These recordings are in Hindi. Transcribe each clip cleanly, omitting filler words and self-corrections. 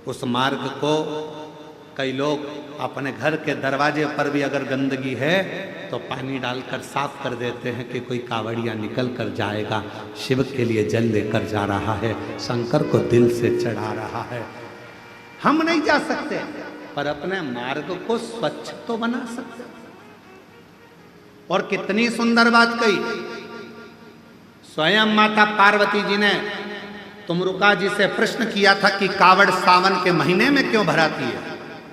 उस मार्ग को कई लोग अपने घर के दरवाजे पर भी अगर गंदगी है तो पानी डालकर साफ कर देते हैं कि कोई कावड़िया निकल कर जाएगा, शिव के लिए जल लेकर जा रहा है, शंकर को दिल से चढ़ा रहा है। हम नहीं जा सकते पर अपने मार्ग को स्वच्छ तो बना सकते। और कितनी सुंदर बात कही स्वयं माता पार्वती जी ने तुमरुका जी से प्रश्न किया था कि कावड़ सावन के महीने में क्यों भराती है?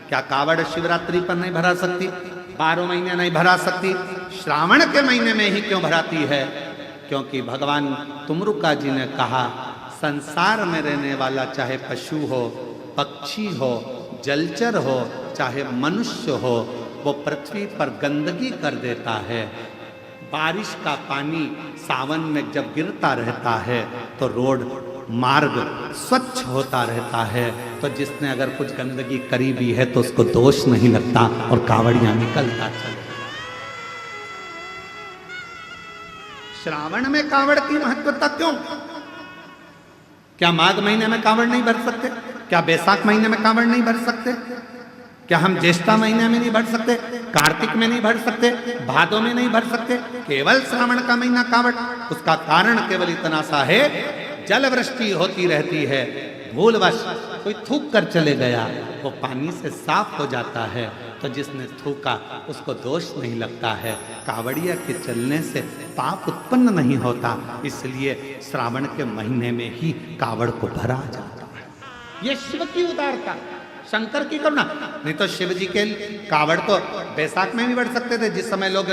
क्या कावड़ शिवरात्रि पर नहीं भरा सकती, 12 महीने नहीं भरा सकती, श्रावण के महीने में ही क्यों भराती है? क्योंकि भगवान तुमरुका जी ने कहा संसार में रहने वाला चाहे पशु हो, पक्षी हो, जलचर हो, चाहे मनुष्य हो, वो पृथ्वी पर गंदगी कर देता है। बारिश का पानी सावन में जब गिरता रहता है तो रोड मार्ग स्वच्छ होता रहता है, तो जिसने अगर कुछ गंदगी करी भी है तो उसको दोष नहीं लगता और कावड़ियां निकलता चले। श्रावण में कावड़ की महत्वता क्यों? क्या माघ महीने में कावड़ नहीं भर सकते? क्या बैसाख महीने में कावड़ नहीं भर सकते? क्या हम ज्येष्ठा महीने में नहीं भर सकते? कार्तिक में नहीं भर सकते? भादों में नहीं भर सकते? केवल श्रावण का महीना कावड़? उसका कारण केवल इतना सा है, जल वृष्टि होती रहती है, भूलवश कोई थूक कर चले गया, वो पानी से साफ हो जाता है, तो जिसने थूका उसको दोष नहीं लगता है। कावड़िया के चलने से पाप उत्पन्न नहीं होता, इसलिए श्रावण के महीने में ही कावड़ को भरा जाता है। ये शिव की उदारता, शंकर की करुणा। नहीं तो शिव जी के कावड़ तो बैसाख में भी बढ़ सकते थे, जिस समय लोग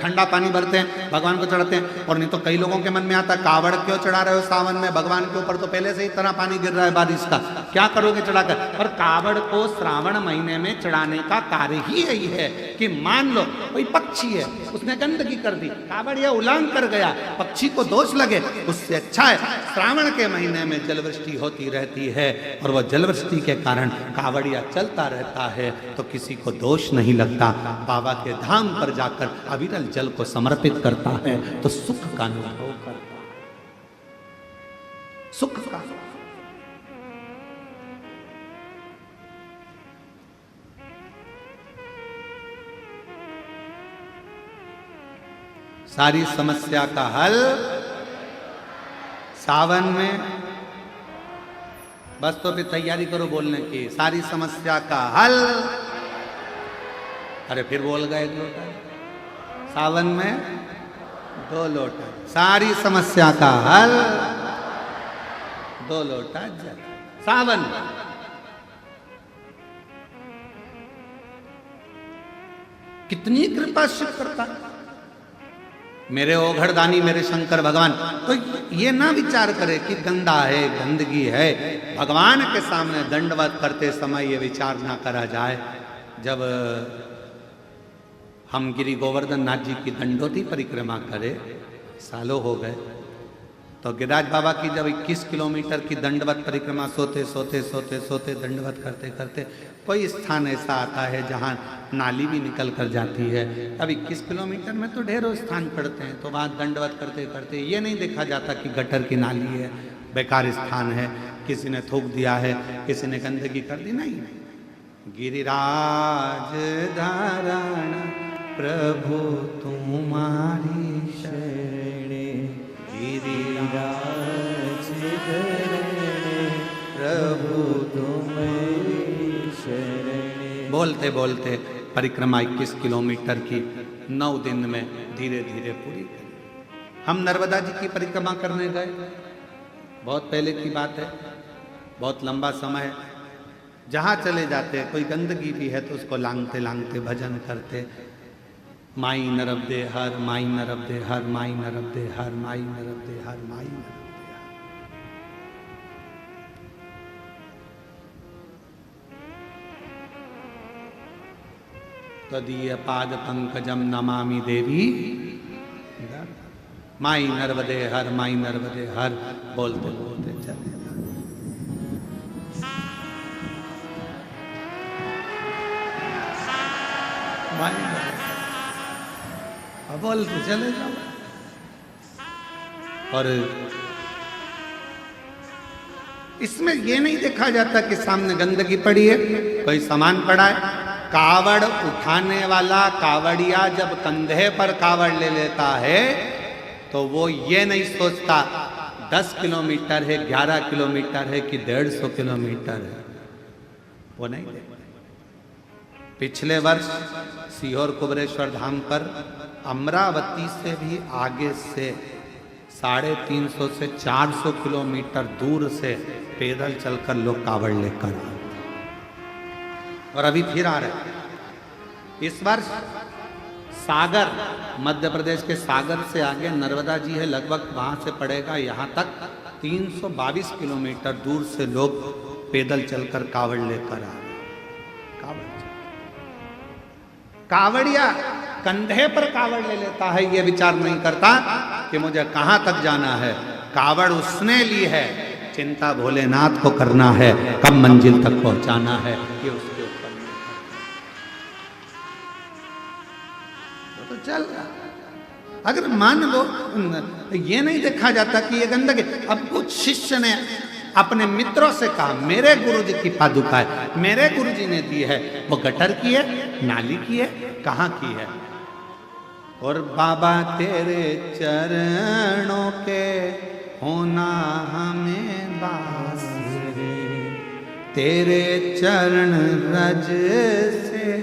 ठंडा पानी भरते हैं भगवान को चढ़ाते हैं। और नहीं तो कई लोगों के मन में आता कावड़ क्यों चढ़ा रहे हो सावन में, भगवान के ऊपर तो पहले से ही इतना पानी गिर रहा है बारिश का, क्या करोगे चढ़ाकर? पर कावड़ को श्रावण महीने में चढ़ाने का कार्य ही यही है कि मान लो कोई पक्षी है, उसने गंदगी कर दी, कावड़ यह उलांघ कर गया, पक्षी को दोष लगे, उससे अच्छा है श्रावण के महीने में जलवृष्टि होती रहती है और वह जलवृष्टि के कारण कावड़िया चलता रहता है, तो किसी को दोष नहीं लगता। बाबा के धाम पर जाकर अविरल जल को समर्पित करता है तो सुख का अनुभव करता है, सुख का। सारी समस्या का हल सावन में। बस तो फिर तैयारी करो बोलने की, सारी समस्या का हल। अरे फिर बोल गए 1 लोटा, सावन में 2 लोटा, सारी समस्या का हल 2 लोटा जल सावन। कितनी कृपा शिव करता, मेरे ओघड़दानी मेरे शंकर भगवान। तो ये ना विचार करे कि गंदा है, गंदगी है, भगवान के सामने दंडवत करते समय ये विचार ना करा जाए। जब हम गिरि गोवर्धन नाथ जी की दंडोती परिक्रमा करे, सालों हो गए, तो गिरिराज बाबा की जब 21 किलोमीटर की दंडवत परिक्रमा सोते सोते सोते सोते दंडवत करते करते कोई स्थान ऐसा आता है जहाँ नाली भी निकल कर जाती है। अब 21 किलोमीटर में तो ढेरों स्थान पड़ते हैं, तो वहाँ दंडवत करते करते ये नहीं देखा जाता कि गटर की नाली है, बेकार स्थान है, किसी ने थूक दिया है, किसी ने गंदगी कर दी। नहीं, गिरिराज धारण प्रभु तुम्हारी शरणे, गिरिराज प्रभु तुम्हारी शरणे। बोलते बोलते परिक्रमा 21 किलोमीटर की 9 दिन में धीरे धीरे पूरी करी। हम नर्मदा जी की परिक्रमा करने गए, बहुत पहले की बात है, बहुत लंबा समय है। जहाँ चले जाते कोई गंदगी भी है तो उसको लांघते लांघते भजन करते, माई नरब दे हर, माई नरब दे हर, माई नरब दे हर, माई नरब दे हर, माई नरब दे हर। तदीय पाद पंकजम नमामि देवी, माई नर्मदे हर, माई नर्मदे हर, बोलते बोलते चले। बोलते चले जाओ। और इसमें यह नहीं देखा जाता कि सामने गंदगी पड़ी है, कोई सामान पड़ा है। कावड़ उठाने वाला कावड़िया जब कंधे पर कावड़ ले लेता है तो वो ये नहीं सोचता 10 किलोमीटर है, 11 किलोमीटर है कि 150 किलोमीटर है, वो नहीं देखता। पिछले वर्ष सीहोर कुबरेश्वर धाम पर अमरावती से भी आगे से 350 से 400 किलोमीटर दूर से पैदल चलकर लोग कावड़ लेकर आए और अभी फिर आ रहे। इस वर्ष सागर, मध्य प्रदेश के सागर से आगे नर्मदा जी है, लगभग वहां से पड़ेगा यहाँ तक 322 किलोमीटर दूर से लोग पैदल चलकर कावड़ लेकर आ रहे। कावड़िया कंधे पर कावड़ ले लेता है, ये विचार नहीं करता कि मुझे कहां तक जाना है। कावड़ उसने ली है, चिंता भोलेनाथ को करना है, कब मंजिल तक पहुंचाना है ये उसके ऊपर। तो चल रहा, अगर मान लो ये नहीं देखा जाता कि ये गंदगी। अब कुछ शिष्य ने अपने मित्रों से कहा मेरे गुरुजी की पादुका है, मेरे गुरुजी ने दी है, वो गटर की है, नाली की है, कहाँ की है? और बाबा तेरे चरणों के होना हमें बास रे, तेरे चरण रज से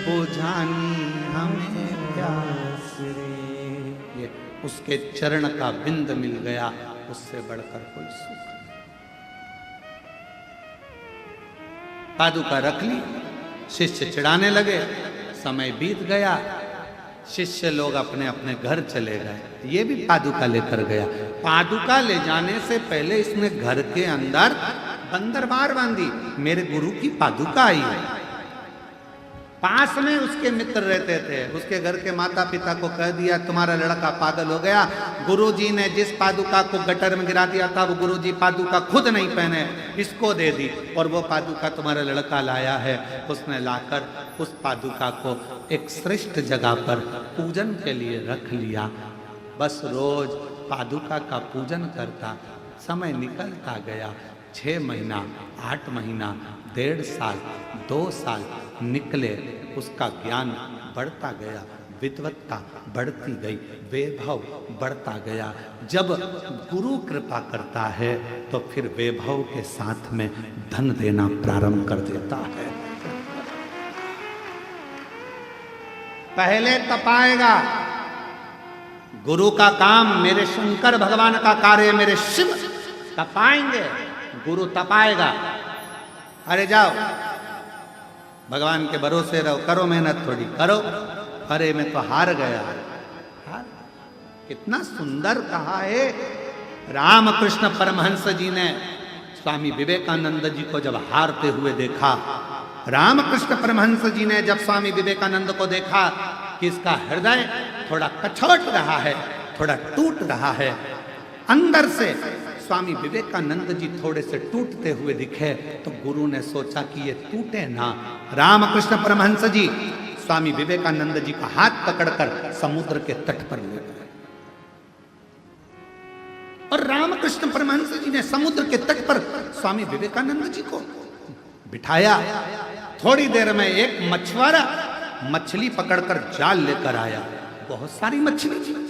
बुझानी हमें प्यास रे। ये उसके चरण का बिंद मिल गया, उससे बढ़कर कोई सुख। पादुका रख ली, शिष्य चिढ़ाने लगे, समय बीत गया, शिष्य लोग अपने अपने घर चले गए। ये भी पादुका लेकर गया। पादुका ले जाने से पहले इसने घर के अंदर बंदरबार बांधी, मेरे गुरु की पादुका आई है। पास में उसके मित्र रहते थे, उसके घर के माता पिता को कह दिया तुम्हारा लड़का पागल हो गया। गुरुजी ने जिस पादुका को गटर में गिरा दिया था वो गुरुजी पादुका खुद नहीं पहने, इसको दे दी, और वो पादुका तुम्हारा लड़का लाया है। उसने लाकर उस पादुका को एक श्रेष्ठ जगह पर पूजन के लिए रख लिया। बस रोज पादुका का पूजन करता। समय निकलता गया, 6 महीना, 8 महीना, 1.5 साल, 2 साल निकले। उसका ज्ञान बढ़ता गया, विद्वत्ता बढ़ती गई, वैभव बढ़ता गया। जब गुरु कृपा करता है तो फिर वैभव के साथ में धन देना प्रारंभ कर देता है। पहले तपाएगा, गुरु का काम, मेरे शंकर भगवान का कार्य, मेरे शिव तपाएंगे, गुरु तपाएगा। अरे जाओ भगवान के भरोसे रहो, करो मेहनत थोड़ी करो। अरे मैं तो हार गया। हार? कितना सुंदर कहा है। रामकृष्ण परमहंस जी ने स्वामी विवेकानंद जी को जब हारते हुए देखा, रामकृष्ण परमहंस जी ने जब स्वामी विवेकानंद को देखा कि इसका हृदय थोड़ा कछोट रहा है, थोड़ा टूट रहा है अंदर से, स्वामी विवेकानंद जी थोड़े से टूटते हुए दिखे, तो गुरु ने सोचा कि ये टूटे ना। रामकृष्ण परमहंस जी स्वामी विवेकानंद जी का हाथ पकड़कर समुद्र के तट पर ले गए, और रामकृष्ण परमहंस जी ने समुद्र के तट पर स्वामी विवेकानंद जी को बिठाया। थोड़ी देर में एक मछुआरा मछली पकड़कर जाल लेकर आया, बहुत सारी मछली थी।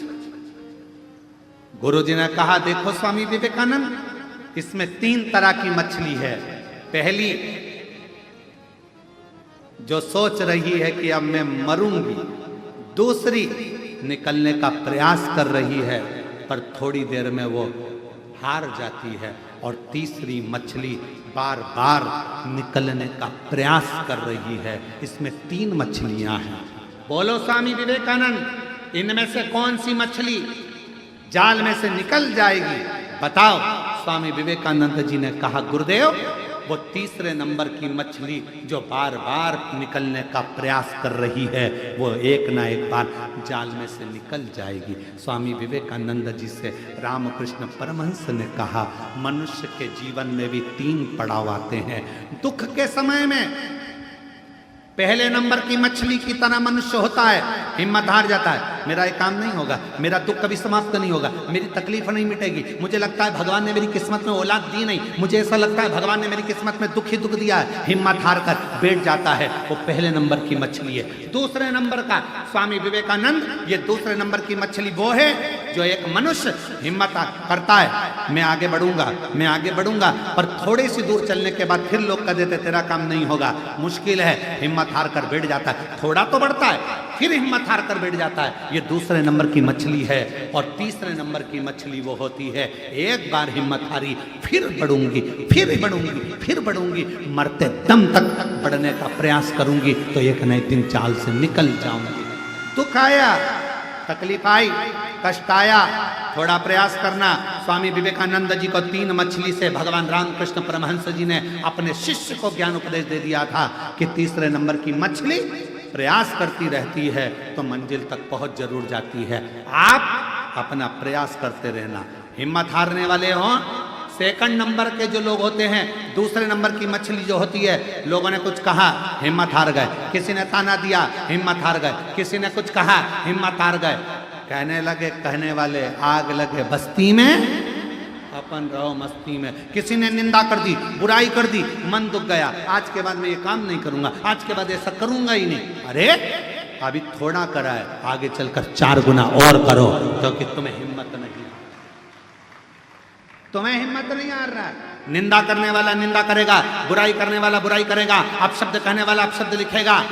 गुरुजी ने कहा देखो स्वामी विवेकानंद, इसमें 3 तरह की मछली है। पहली जो सोच रही है कि अब मैं मरूंगी, दूसरी निकलने का प्रयास कर रही है पर थोड़ी देर में वो हार जाती है, और तीसरी मछली बार बार निकलने का प्रयास कर रही है। इसमें 3 मछलियां हैं। बोलो स्वामी विवेकानंद, इनमें से कौन सी मछली जाल में से निकल जाएगी, बताओ। स्वामी विवेकानंद जी ने कहा गुरुदेव, वो तीसरे नंबर की मछली जो बार बार निकलने का प्रयास कर रही है, वो एक ना एक बार जाल में से निकल जाएगी। स्वामी विवेकानंद जी से रामकृष्ण परमहंस ने कहा मनुष्य के जीवन में भी 3 पड़ाव आते हैं। दुख के समय में पहले नंबर की मछली की तरह मनुष्य होता है, हिम्मत हार जाता है। मेरा ये काम नहीं होगा, मेरा दुख कभी समाप्त नहीं होगा, मेरी तकलीफ नहीं मिटेगी, मुझे लगता है भगवान ने मेरी किस्मत में औलाद दी नहीं, मुझे ऐसा लगता है भगवान ने मेरी किस्मत में दुख ही दुख दिया है, हिम्मत हार कर बैठ जाता है, वो पहले नंबर की मछली है। दूसरे नंबर का स्वामी विवेकानंद, ये दूसरे नंबर की मछली वो है जो एक मनुष्य हिम्मत करता है, मैं आगे बढ़ूंगा, मैं आगे बढ़ूंगा, पर थोड़ी सी दूर चलने के बाद फिर लोग कह देते तेरा काम नहीं होगा, मुश्किल है, हिम्मत हार कर बैठ जाता है, थोड़ा तो बढ़ता है फिर हिम्मत हार कर बैठ जाता है। ये दूसरे नंबर की मछली है। और तीसरे नंबर की मछली वो होती है, एक बार हिम्मत हारी फिर बढ़ूंगी, फिर बढ़ूंगी, फिर बढ़ूंगी, मरते दम तक बढ़ने का प्रयास करूंगी तो एक नए दिन चाल से निकल जाऊंगी। दुख आया, तकलीफ आई, कष्ट आया, थोड़ा प्रयास करना। स्वामी विवेकानंद जी को 3 मछली से भगवान रामकृष्ण परमहंस जी ने अपने शिष्य को ज्ञान उपदेश दे दिया था कि तीसरे नंबर की मछली प्रयास करती रहती है तो मंजिल तक पहुंच जरूर जाती है। आप अपना प्रयास करते रहना। हिम्मत हारने वाले हों, सेकंड नंबर के जो लोग होते हैं, दूसरे नंबर की मछली जो होती है, लोगों ने कुछ कहा हिम्मत हार गए, किसी ने ताना दिया हिम्मत हार गए, किसी ने कुछ कहा हिम्मत हार गए, कहने लगे कहने वाले आग लगे बस्ती में, अपन रहो मस्ती में। किसी ने निंदा कर दी, बुराई कर दी, मन दुख गया, आज के बाद मैं ये काम नहीं करूंगा, आज के बाद ऐसा करूंगा ही नहीं। अरे अभी थोड़ा करा है, आगे चलकर 4 गुना और करो, क्योंकि तुम्हें हिम्मत नहीं, तुम्हें हिम्मत नहीं आ रहा है। निंदा करने वाला निंदा करेगा, बुराई करने वाला बुराई करेगा, अपशब्द कहने वाला अपशब्द लिखेगा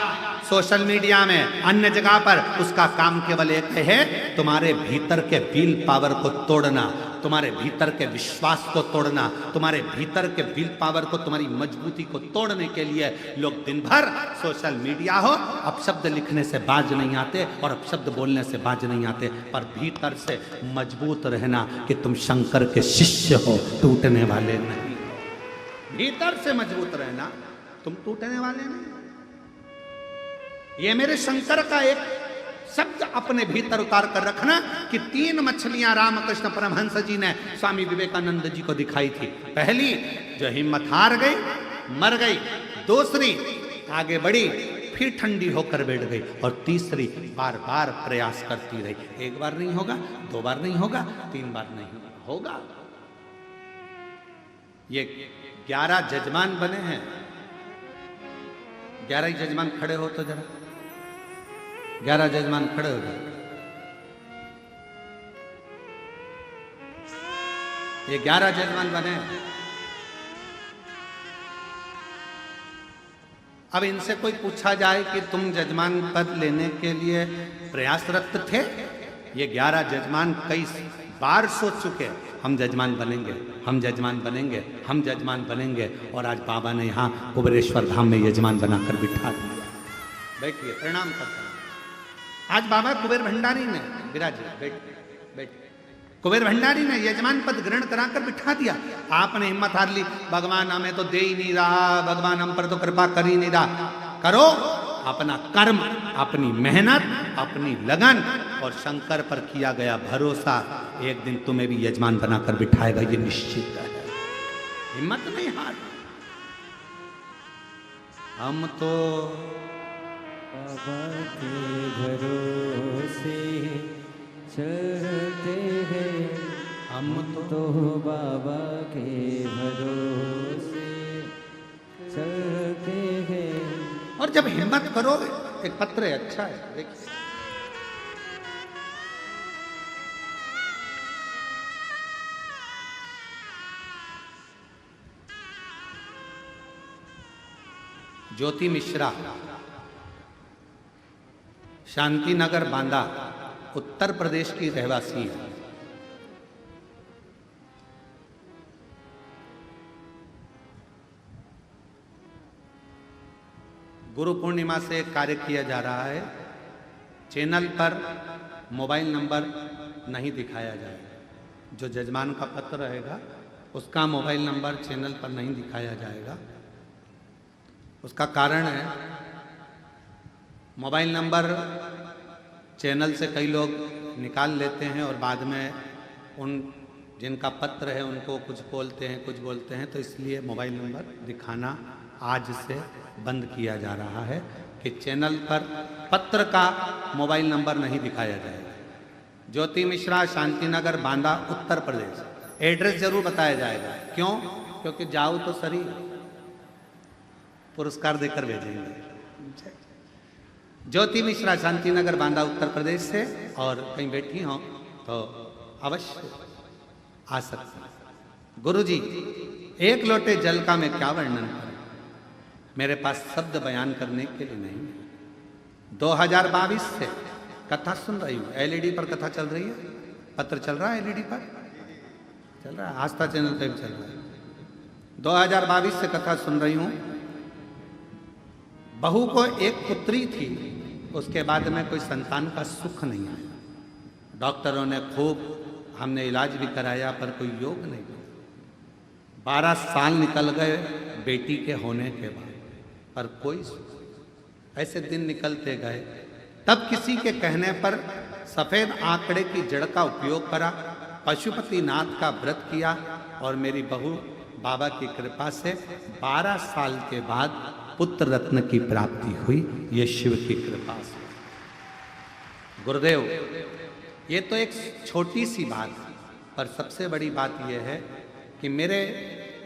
सोशल मीडिया में, अन्य जगह पर। उसका काम केवल एक है, तुम्हारे भीतर के विल पावर को तोड़ना, तुम्हारे भीतर के विश्वास को तोड़ना, तुम्हारे भीतर के विल पावर को, तुम्हारी मजबूती को तोड़ने के लिए लोग दिन भर सोशल मीडिया हो, अपशब्द लिखने से बाज नहीं आते और अपशब्द बोलने से बाज नहीं आते, पर भीतर से मजबूत रहना कि तुम शंकर के शिष्य हो, टूटने वाले नहीं। भीतर से मजबूत रहना, तुम टूटने वाले नहीं। ये मेरे शंकर का एक शब्द अपने भीतर उतार कर रखना कि 3 मछलियां रामकृष्ण परमहंस जी ने स्वामी विवेकानंद जी को दिखाई थी। पहली जो हिम्मत हार गई, मर गई, दूसरी आगे बढ़ी फिर ठंडी होकर बैठ गई, और तीसरी बार बार प्रयास करती रही। 1 बार नहीं होगा, 2 बार नहीं होगा, 3 बार नहीं होगा। ये 11 जजमान बने हैं। 11 ही जजमान खड़े हो तो जरा, 11 जजमान खड़े हो गए। ये 11 जजमान बने। अब इनसे कोई पूछा जाए कि तुम जजमान पद लेने के लिए प्रयासरत थे? ये 11 जजमान कई बार सोच चुके, हम जजमान बनेंगे, हम जजमान बनेंगे, हम जजमान बनेंगे, और आज बाबा ने यहाँ कुबेरेश्वर धाम में यजमान बनाकर बिठा दिया। बैठिए, प्रणाम करता हूं। आज बाबा कुबेर भंडारी ने, विराजिए, बैठ बैठ, कुबेर भंडारी ने यजमान पद ग्रहण कराकर बिठा दिया। आपने हिम्मत हार ली, भगवान हमें तो दे ही नहीं रहा, भगवान हम पर तो कृपा कर ही नहीं रहा। करो अपना कर्म, अपनी मेहनत, अपनी लगन, और शंकर पर किया गया भरोसा एक दिन तुम्हें भी यजमान बनाकर बिठाएगा, ये निश्चित है। हिम्मत नहीं हार। हम तो बाबा के भरोसे चलते हैं, हम तो बाबा के भरोसे चलते हैं। और जब हिम्मत करो, एक पत्र है, अच्छा है, देखिए। ज्योति मिश्रा, शांति नगर बांदा, उत्तर प्रदेश की रहवासी है। गुरु पूर्णिमा से एक कार्य किया जा रहा है। चैनल पर मोबाइल नंबर नहीं दिखाया जाएगा। जो जजमान का पत्र रहेगा उसका मोबाइल नंबर चैनल पर नहीं दिखाया जाएगा। उसका कारण है, मोबाइल नंबर चैनल से कई लोग निकाल लेते हैं और बाद में उन जिनका पत्र है उनको कुछ बोलते हैं, कुछ बोलते हैं, तो इसलिए मोबाइल नंबर दिखाना आज से बंद किया जा रहा है। कि चैनल पर पत्र का मोबाइल नंबर नहीं दिखाया जाएगा। ज्योति मिश्रा, शांतिनगर, बांदा, उत्तर प्रदेश। एड्रेस जरूर बताया जाएगा। क्यों? क्योंकि जाओ तो सरी, पुरस्कार देकर भेजेंगे। ज्योति मिश्रा, शांतिनगर, बांदा, उत्तर प्रदेश से, और कहीं बैठी हो तो अवश्य आ सकते हैं। गुरुजी, एक लोटे जल का मैं क्या वर्णन करूं, मेरे पास शब्द बयान करने के लिए नहीं है। 2022 से कथा सुन रही हूँ। एलईडी पर कथा चल रही है, पत्र चल रहा है, एलईडी पर चल रहा है, आस्था चैनल पे भी चल रहा है। 2022 से कथा सुन रही हूँ। बहू को एक पुत्री थी, उसके बाद में कोई संतान का सुख नहीं आया। डॉक्टरों ने खूब, हमने इलाज भी कराया, पर कोई योग नहीं। 12 साल निकल गए बेटी के होने के बाद, पर कोई ऐसे दिन निकलते गए। तब किसी के कहने पर सफेद आंकड़े की जड़ का उपयोग करा, पशुपति नाथ का व्रत किया, और मेरी बहू बाबा की कृपा से 12 साल के बाद पुत्र रत्न की प्राप्ति हुई। ये शिव की कृपा से। गुरुदेव, ये तो एक छोटी सी बात है, पर सबसे बड़ी बात यह है कि मेरे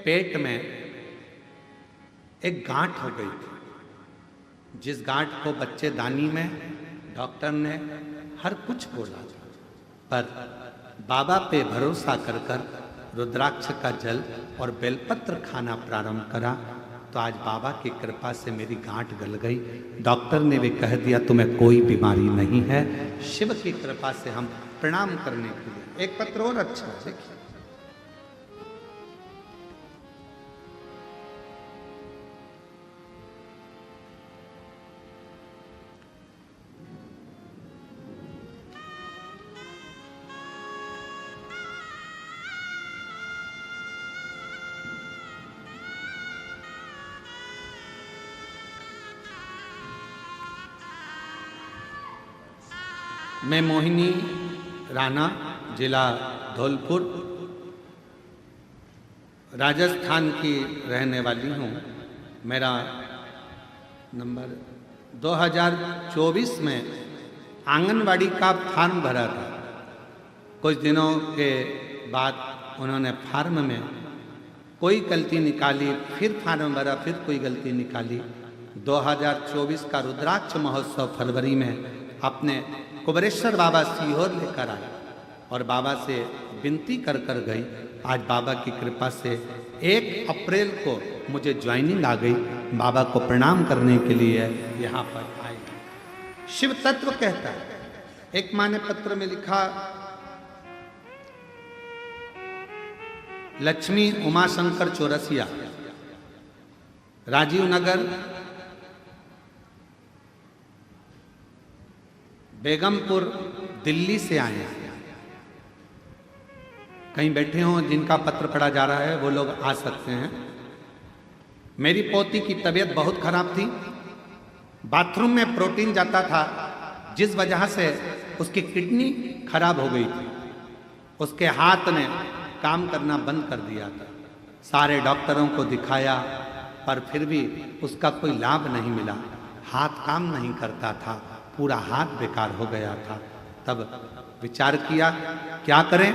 पेट में एक गांठ हो गई थी, जिस गांठ को बच्चेदानी में डॉक्टर ने हर कुछ बोला था, पर बाबा पे भरोसा कर कर रुद्राक्ष का जल और बेलपत्र खाना प्रारंभ करा, तो आज बाबा की कृपा से मेरी गांठ गल गई। डॉक्टर ने भी कह दिया तुम्हें कोई बीमारी नहीं है। शिव की कृपा से हम प्रणाम करने के लिए एक पत्र और अच्छा है, देखिए। मैं मोहिनी राणा, जिला धौलपुर, राजस्थान की रहने वाली हूँ। मेरा नंबर 2024 में आंगनवाड़ी का फॉर्म भरा था। कुछ दिनों के बाद उन्होंने फॉर्म में कोई गलती निकाली, फिर फॉर्म भरा, फिर कोई गलती निकाली। 2024 का रुद्राक्ष महोत्सव फरवरी में अपने कुबरेश्वर बाबा सीहोर लेकर आए, और बाबा से विनती कर कर गई। आज बाबा की कृपा से 1 अप्रैल को मुझे ज्वाइनिंग आ गई। बाबा को प्रणाम करने के लिए यहाँ पर आए। शिव तत्व कहता है। एक माँ ने पत्र में लिखा, लक्ष्मी उमाशंकर चौरसिया, राजीव नगर, बेगमपुर, दिल्ली से आए हैं। कहीं बैठे हों जिनका पत्र पढ़ा जा रहा है वो लोग आ सकते हैं। मेरी पोती की तबीयत बहुत खराब थी। बाथरूम में प्रोटीन जाता था, जिस वजह से उसकी किडनी खराब हो गई थी। उसके हाथ ने काम करना बंद कर दिया था। सारे डॉक्टरों को दिखाया, पर फिर भी उसका कोई लाभ नहीं मिला। हाथ काम नहीं करता था, पूरा हाथ बेकार हो गया था। तब विचार किया क्या करें।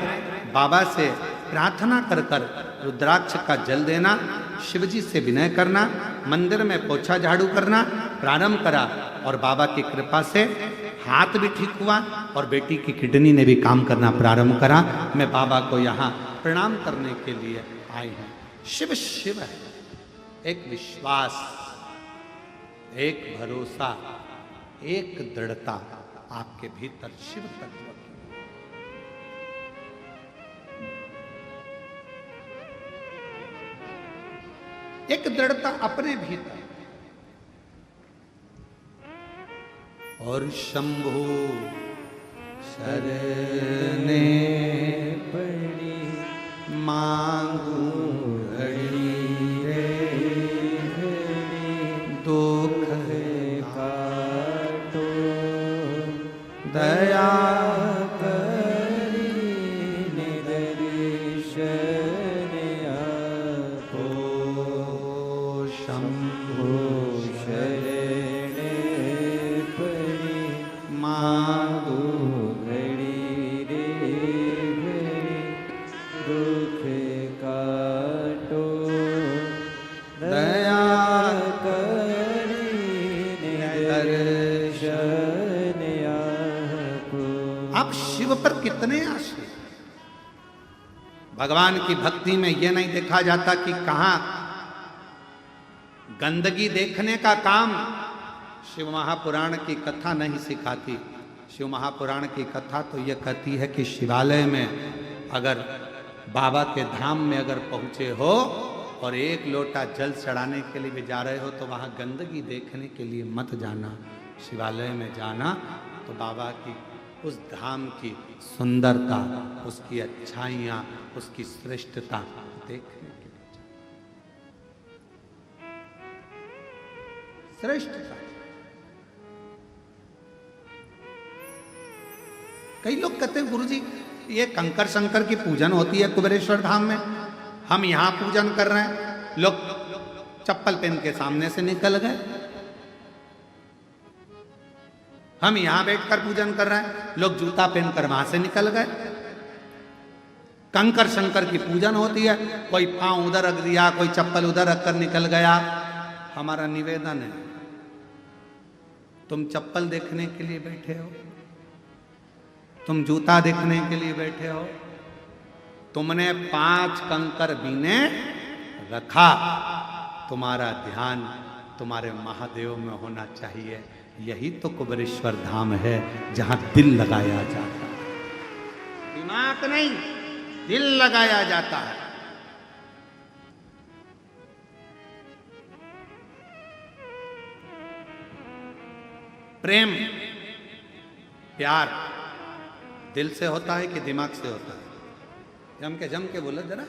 बाबा से प्रार्थना कर कर रुद्राक्ष का जल देना, शिवजी से विनय करना, मंदिर में पोछा झाड़ू करना प्रारंभ करा, और बाबा की कृपा से हाथ भी ठीक हुआ और बेटी की किडनी ने भी काम करना प्रारंभ करा। मैं बाबा को यहाँ प्रणाम करने के लिए आई हूँ। शिव शिव है, एक विश्वास, एक भरोसा, एक दृढ़ता आपके भीतर शिव तत्व की। एक दृढ़ता अपने भीतर। और शंभु शरणे पड़ी मांगू घड़ी रे घड़ी दुख काटो दया करी निदर्शन आपो शंभु शरणे शिव पर कितने आश्रित। भगवान की भक्ति में यह नहीं देखा जाता कि कहां गंदगी देखने का काम शिव महापुराण की कथा नहीं सिखाती। शिव महापुराण की कथा तो यह कहती है कि शिवालय में अगर बाबा के धाम में अगर पहुंचे हो और एक लोटा जल चढ़ाने के लिए भी जा रहे हो तो वहां गंदगी देखने के लिए मत जाना। शिवालय में जाना तो बाबा की उस धाम की सुंदरता, उसकी अच्छाइयाँ, उसकी श्रेष्ठता देखने के लिए श्रेष्ठता। कई लोग कहते हैं गुरुजी ये कंकर शंकर की पूजन होती है कुबेरेश्वर धाम में, हम यहां पूजन कर रहे हैं, लोग चप्पल पहन के सामने से निकल गए, हम यहां बैठकर पूजन कर रहे हैं, लोग जूता पहनकर वहां से निकल गए। कंकर शंकर की पूजन होती है, कोई पांव उधर रख दिया, कोई चप्पल उधर रखकर निकल गया। हमारा निवेदन है, तुम चप्पल देखने के लिए बैठे हो, तुम जूता देखने के लिए बैठे हो, तुमने 5 कंकर बीने रखा, तुम्हारा ध्यान तुम्हारे महादेव में होना चाहिए। यही तो कुबेरेश्वर धाम है जहां दिल लगाया जाता है, दिमाग नहीं, दिल लगाया जाता है। प्रेम प्यार दिल से होता है कि दिमाग से होता है? जम के बोलो जरा।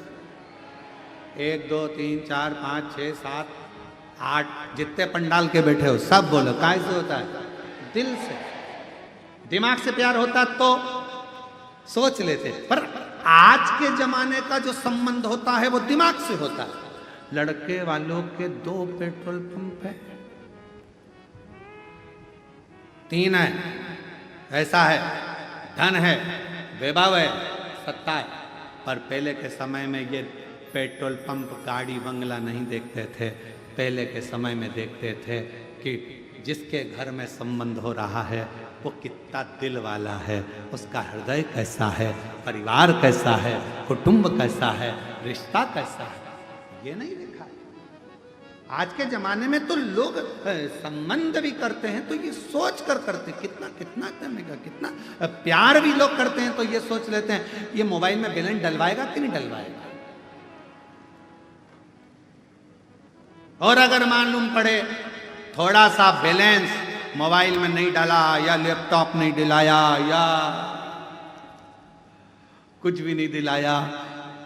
1 2 3 4 5 6 7 8 जितने पंडाल के बैठे हो सब बोलो, काय से होता है? दिल से। दिमाग से प्यार होता तो सोच लेते, पर आज के जमाने का जो संबंध होता है वो दिमाग से होता है। लड़के वालों के 2 पेट्रोल पंप है, 3 है, ऐसा है, धन है, वैभव है, सत्ता है। पर पहले के समय में ये पेट्रोल पंप, गाड़ी, बंगला नहीं देखते थे। पहले के समय में देखते थे कि जिसके घर में संबंध हो रहा है वो कितना दिल वाला है, उसका हृदय कैसा है, परिवार कैसा है, कुटुंब कैसा है, रिश्ता कैसा है, ये नहीं देखा। आज के जमाने में तो लोग संबंध भी करते हैं तो ये सोच कर करते, कितना कितना करने का, कितना प्यार भी लोग करते हैं तो ये सोच लेते हैं ये मोबाइल में बैलेंस डलवाएगा कि नहीं डलवाएगा। और अगर मालूम पड़े थोड़ा सा बैलेंस मोबाइल में नहीं डाला या लैपटॉप नहीं दिलाया या कुछ भी नहीं दिलाया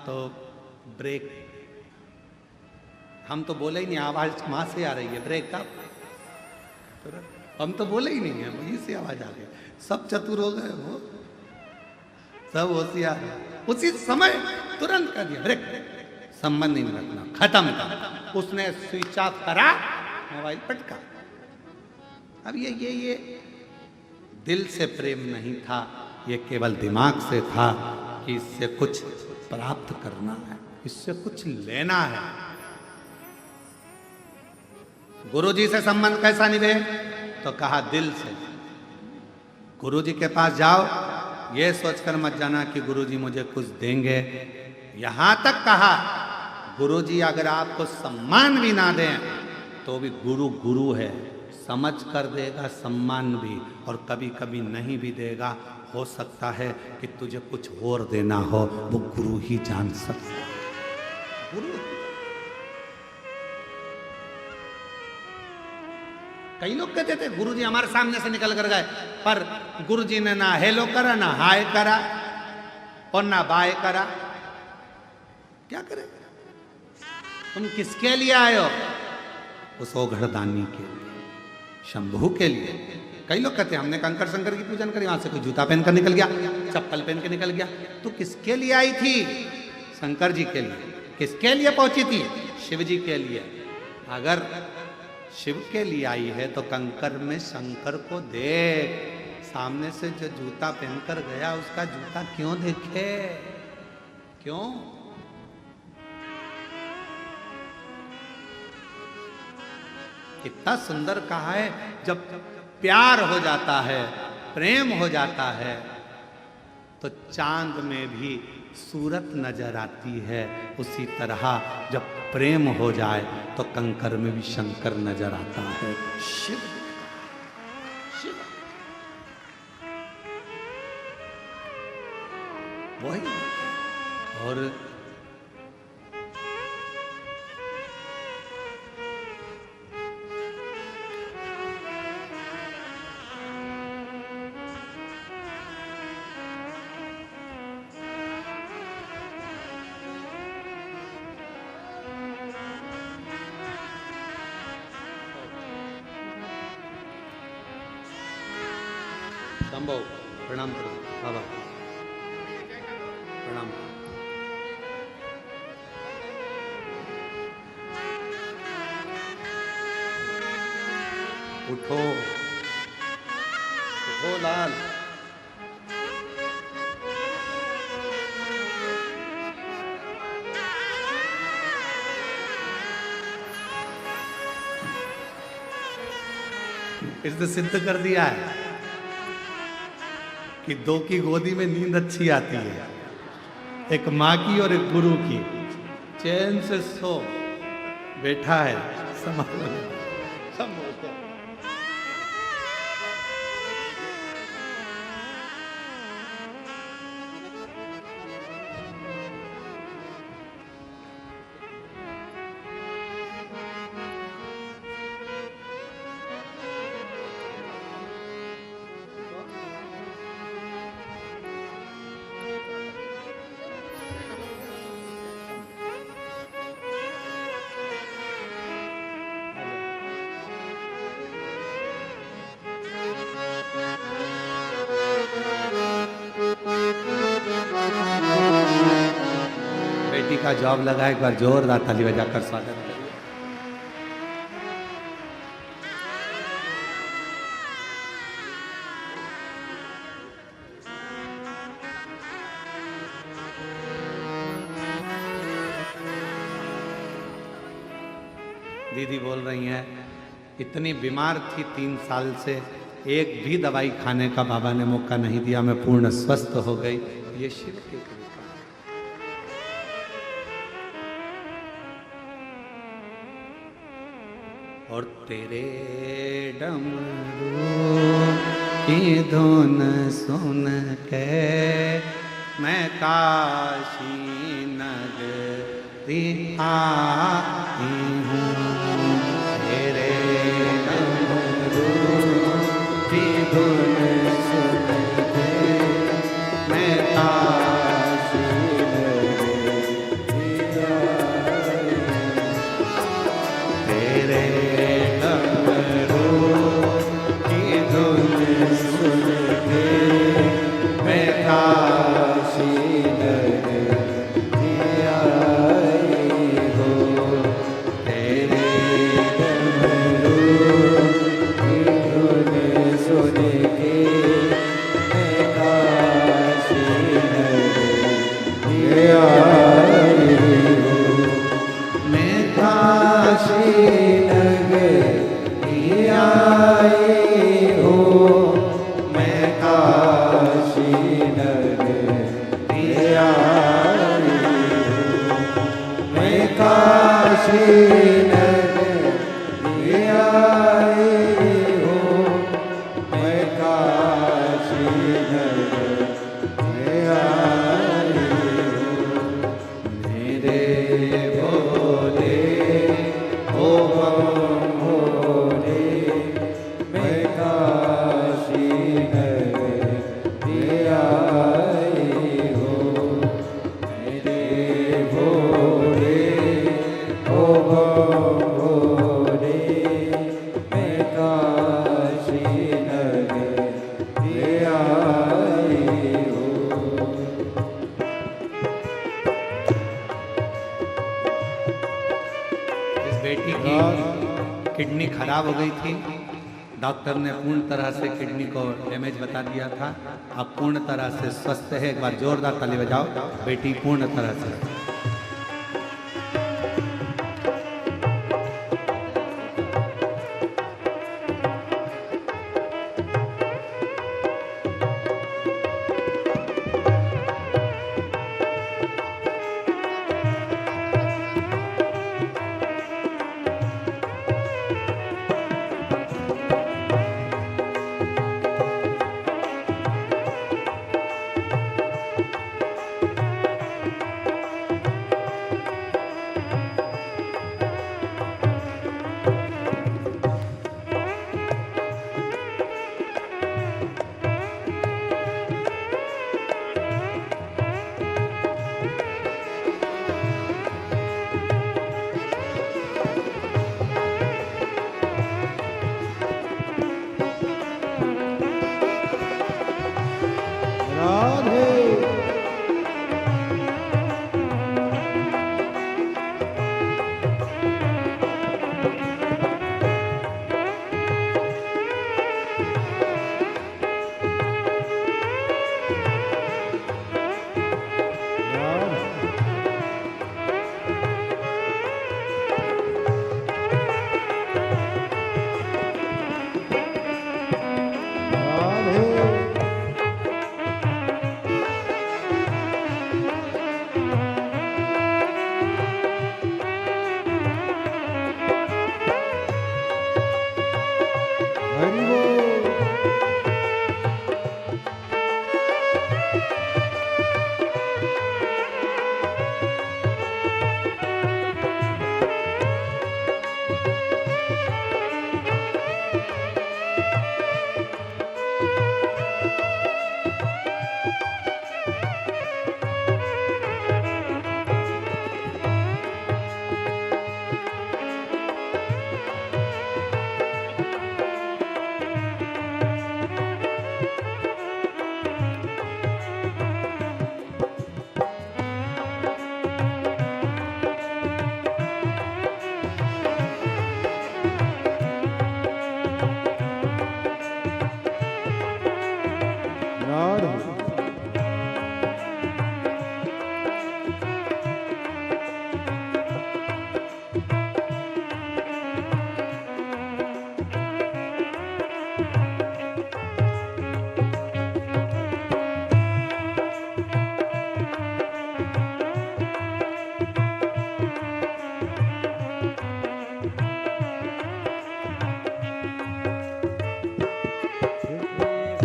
तो ब्रेक, हम तो बोले ही नहीं, आवाज वहां से आ रही है ब्रेक का, हम तो बोले ही नहीं है, वहीं से आवाज आ गई। सब चतुर हो गए, वो सब होशियार, उसी समय तुरंत कर दिया ब्रेक, संबंध नहीं रखना, खत्म था। उसने स्विच ऑफ करा, मोबाइल पटका। अब ये दिल से प्रेम नहीं था, ये केवल दिमाग से था कि इससे कुछ प्राप्त करना है, इससे कुछ लेना है। गुरुजी से संबंध कैसा निभे? तो कहा दिल से। गुरुजी के पास जाओ, ये सोचकर मत जाना कि गुरुजी मुझे कुछ देंगे। यहां तक कहा गुरुजी अगर आपको सम्मान भी ना दें तो भी गुरु गुरु है, समझ कर देगा सम्मान भी, और कभी कभी नहीं भी देगा। हो सकता है कि तुझे कुछ और देना हो, वो गुरु ही जान सकता है। गुरु कई लोग कहते थे गुरुजी हमारे सामने से निकल कर गए, पर गुरुजी ने ना हेलो करा, ना हाय करा और ना बाय करा। क्या करे? तुम किसके लिए आए हो? उस ओघड़दानी के लिए, शंभू के लिए। कई लोग कहते हैं हमने कंकर शंकर की पूजन करी, वहां से कोई जूता पहनकर निकल गया, चप्पल पहन के निकल गया। तो किसके लिए आई थी? शंकर जी के लिए। किसके लिए पहुंची थी? शिव जी के लिए। अगर शिव के लिए आई है तो कंकर में शंकर को देख। सामने से जो जूता पहनकर गया उसका जूता क्यों देखे? क्यों? कितना सुंदर कहा है, जब प्यार हो जाता है, प्रेम हो जाता है तो चांद में भी सूरत नजर आती है। उसी तरह जब प्रेम हो जाए तो कंकर में भी शंकर नजर आता है। शिव शिव वही। और संभव प्रणाम करो बाबा, प्रणाम। उठो उठो लाल। इसने सिद्ध कर दिया है कि दो की गोदी में नींद अच्छी आती है, एक माँ की और एक गुरु की। चैन से सो, बैठा है संभालो। बेटी का जॉब लगा, एक बार जोरदार ताली बजाकर स्वागत करिए। दीदी बोल रही हैं इतनी बीमार थी 3 साल से, एक भी दवाई खाने का बाबा ने मौका नहीं दिया, मैं पूर्ण स्वस्थ हो गई। ये शिव की कृपा। और तेरे डमरू की धुन सुन के मैं काशी नगरी आई हूँ। तेरे डमरू की धुन सुन के मैं काशी नगरी आई हूँ। तेरे किडनी खराब हो गई थी, डॉक्टर ने पूर्ण तरह से किडनी को डैमेज बता दिया था। अब पूर्ण तरह से स्वस्थ है। एक बार जोरदार ताली बजाओ, बेटी पूर्ण तरह से।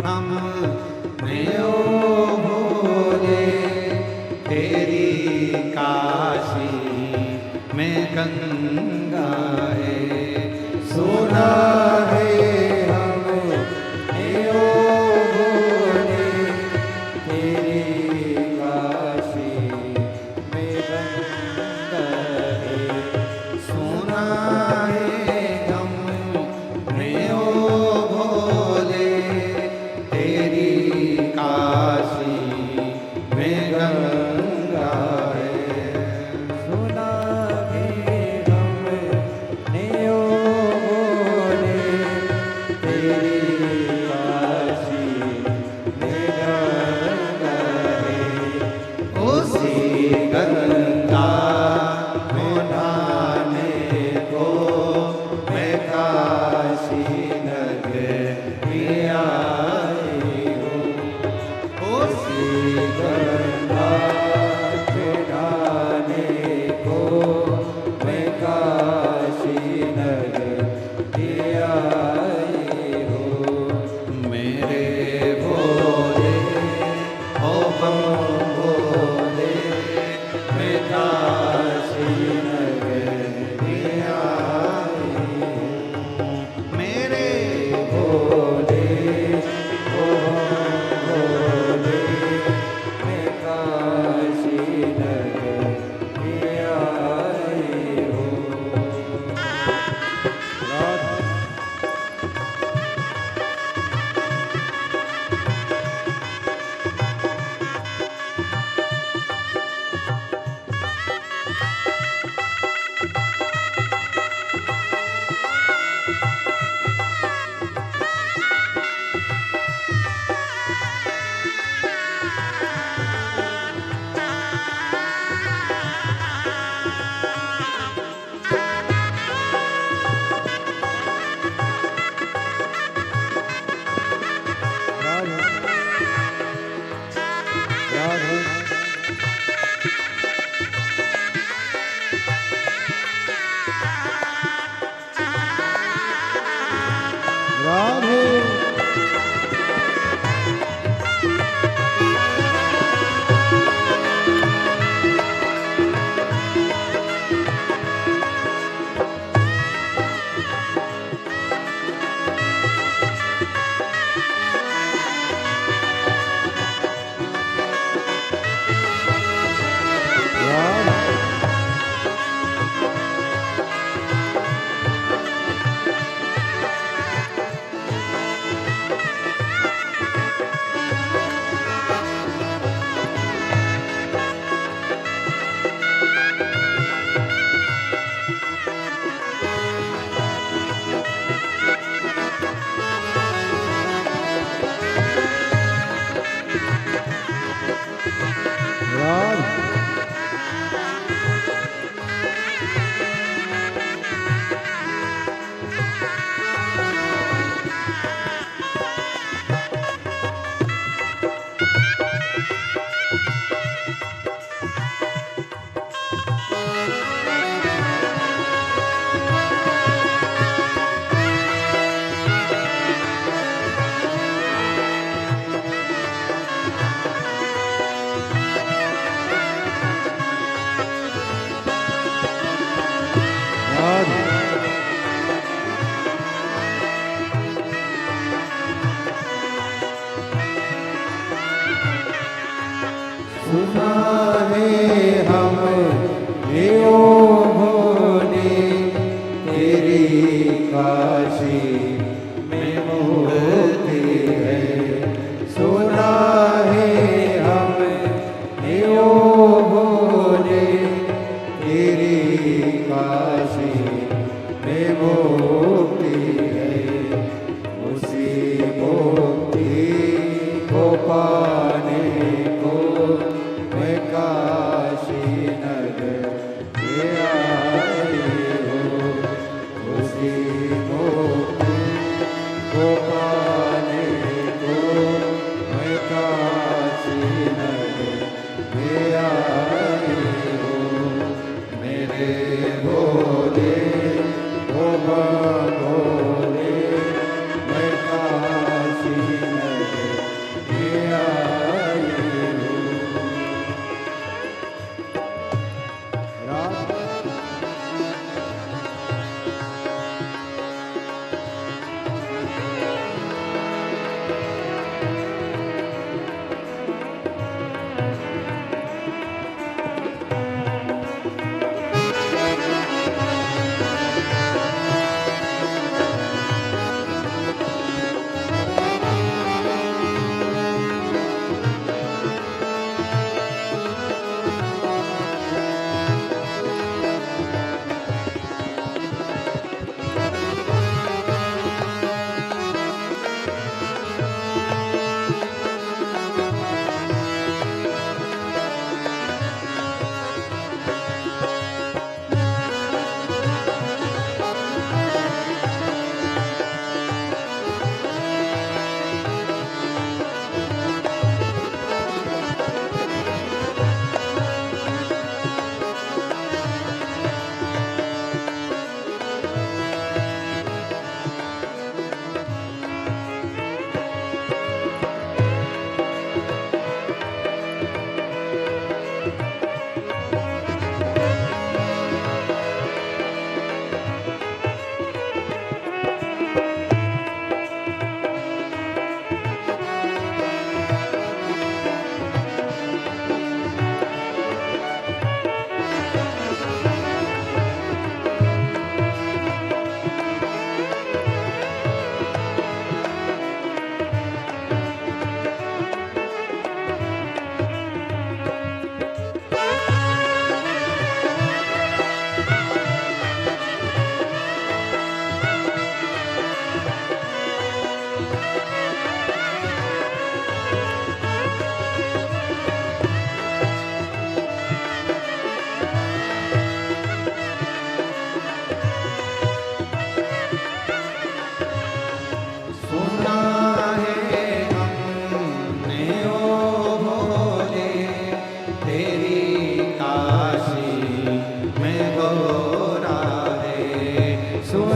हम ओ भोले तेरी काशी में गंगा है सुना है हमने ओ भोले तेरी काशी में गंगा है सुना है हमने ओ भोले तेरी काशी में गंगा है सुना है हमने ओ भोले तेरी काशी में गंगा है उसी गंगा में नहाने को मैं काशी नगरी आई हूँ उसी गंगा के नहाने को मैं काशी नगरी आई हूँ मेरे भोले ओ बम भोले मैं काशी नगरी आई हूँ मेरे भोले ओ भोले मैं काशी नगरी आई हूँ राधा राधे सुना है हमने ओ भोले तेरी काशी में मोती है सुना है हमने ओ भोले तेरी काशी में मोती है उसी मोती को पाने को मैं काशी नगर के आई हूँ उसी मोती को पाने को मैं काशी नगर के आई हूँ मेरे भोले ओ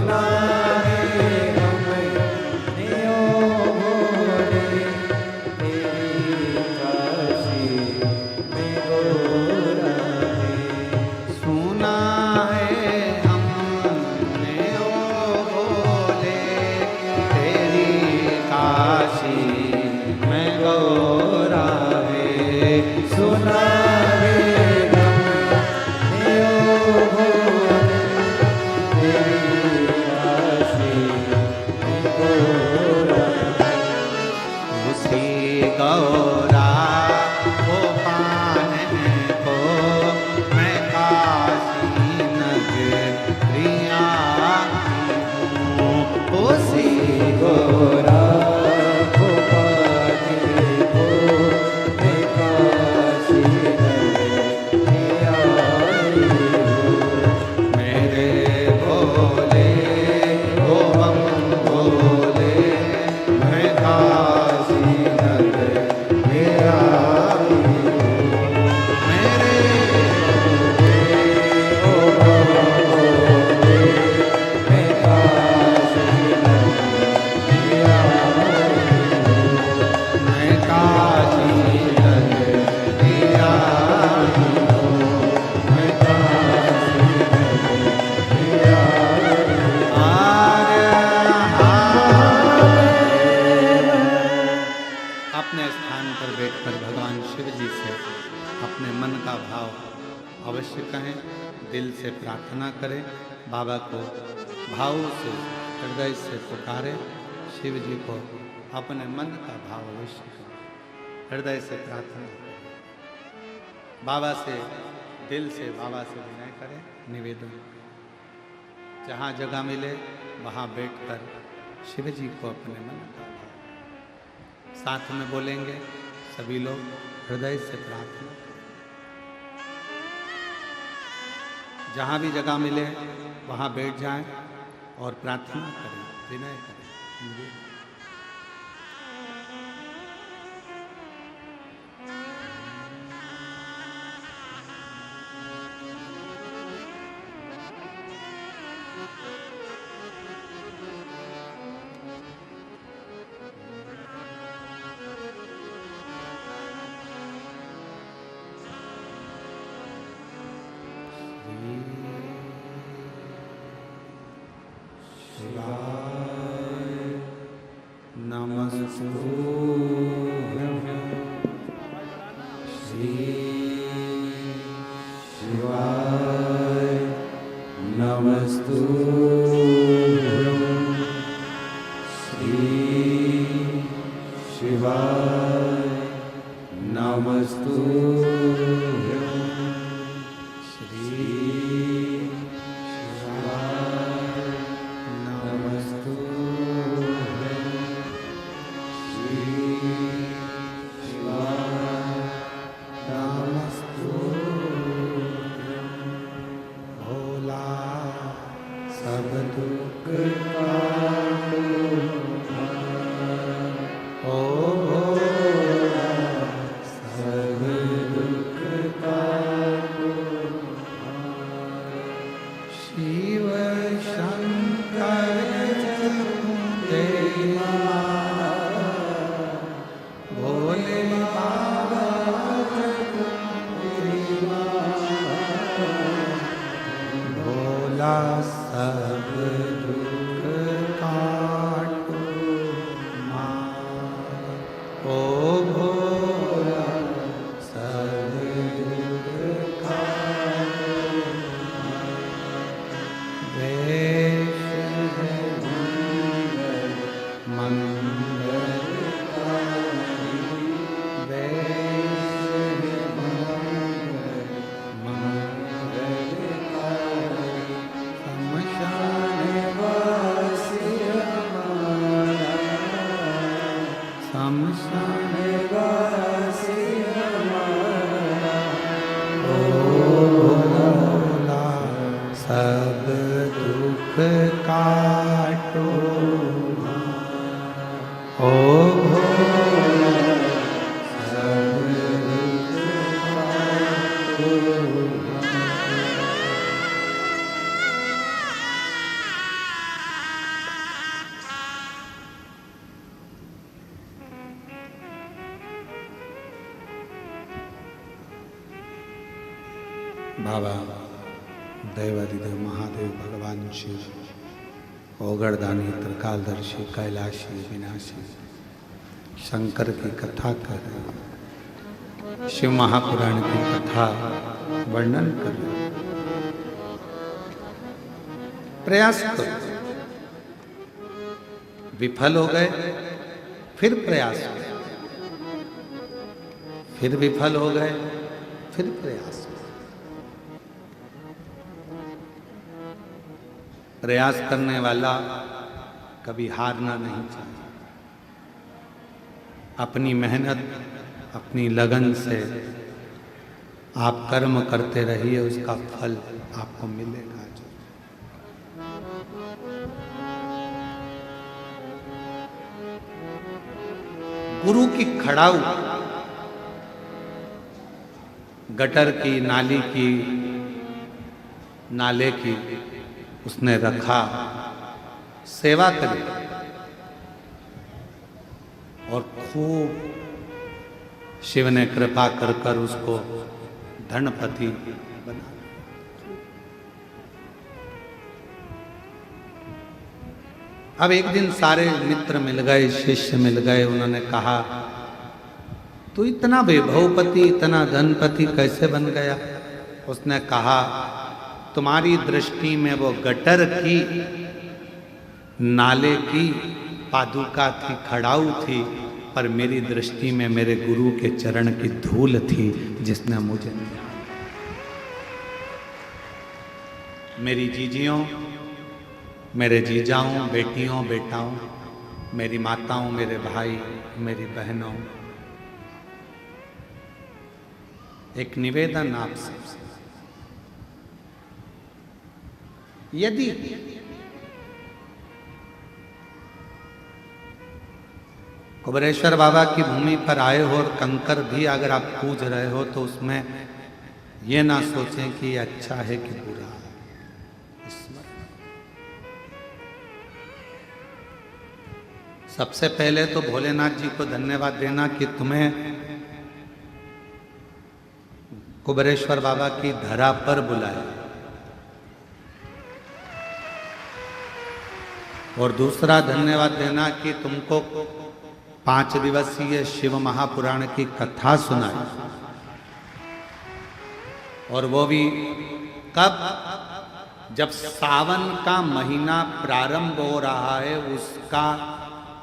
सुना है हमने ओ भोले तेरी काशी में गोरा है। सुना है हमने ओ भोले तेरी काशी में गौरा है। सुना है हमने ओ भोले तेरी काशी में गोरा है। उसी गौरा को पाने को मैं काशी नगरिया हूँ। उसी गोरा को पाने को मैं काशी नगरिया आई हूँ। मेरे भोले ओ बम भोले मैं काशी नगरिया आई हूँ। मेरे ओ भोले मैं काशी नगरिया आई हूँ। मैं काशी नगरिया आई हूँ। मैं काशी नगरिया अपने स्थान पर बैठकर भगवान शिव जी से अपने मन का भाव अवश्य कहें, दिल से प्रार्थना करें, बाबा को भाव से हृदय से पुकारें, शिव जी को अपने मन का भाव अवश्य करें, हृदय से प्रार्थना करें, बाबा से दिल से बाबा से विनय करें, निवेदन करें। जहाँ जगह मिले वहाँ बैठकर शिव जी को अपने मन का भाव साथ में बोलेंगे सभी लोग, हृदय से प्रार्थना। जहाँ भी जगह मिले वहाँ बैठ जाएं और प्रार्थना करें, विनय करें, निवेदन। सब दुख बाबा देवादिदेव महादेव भगवान शिव ओगरदानी त्रिकालदर्शी कैलाशी विनाशी शंकर की कथा कर रहे हैं, शिव महापुराण की कथा वर्णन कर रहे हैं। प्रयास करो, विफल हो गए फिर प्रयास करो, फिर विफल हो गए फिर प्रयास करो। प्रयास करने वाला कभी हारना नहीं चाहिए। अपनी मेहनत अपनी लगन से आप कर्म करते रहिए, उसका फल आपको मिलेगा। गुरु की खड़ाऊ गटर की, नाली की, नाले की उसने रखा, सेवा करी और खूब शिव ने कृपा कर कर उसको धनपति बना। अब एक दिन सारे मित्र मिल गए, शिष्य मिल गए, उन्होंने कहा तू इतना वैभवपति, इतना धनपति कैसे बन गया? उसने कहा तुम्हारी दृष्टि में वो गटर की, नाले की पादुका थी, खड़ाऊ थी, पर मेरी दृष्टि में मेरे गुरु के चरण की धूल थी जिसने मुझे दिया। मेरी जीजियों, मेरे जीजाओं, बेटियों, बेटाओं, मेरी माताओं, मेरे भाई, मेरी बहनों, एक निवेदन आप सबसे, यदि कुबेरेश्वर बाबा की भूमि पर आए हो और कंकर भी अगर आप पूज रहे हो तो उसमें ये ना सोचें कि ये अच्छा है कि बुरा है। सबसे पहले तो भोलेनाथ जी को धन्यवाद देना कि तुम्हें कुबेरेश्वर बाबा की धरा पर बुलाया, और दूसरा धन्यवाद देना कि तुमको 5 दिवसीय शिव महापुराण की कथा सुनाई, और वो भी कब? जब सावन का महीना प्रारंभ हो रहा है उसका,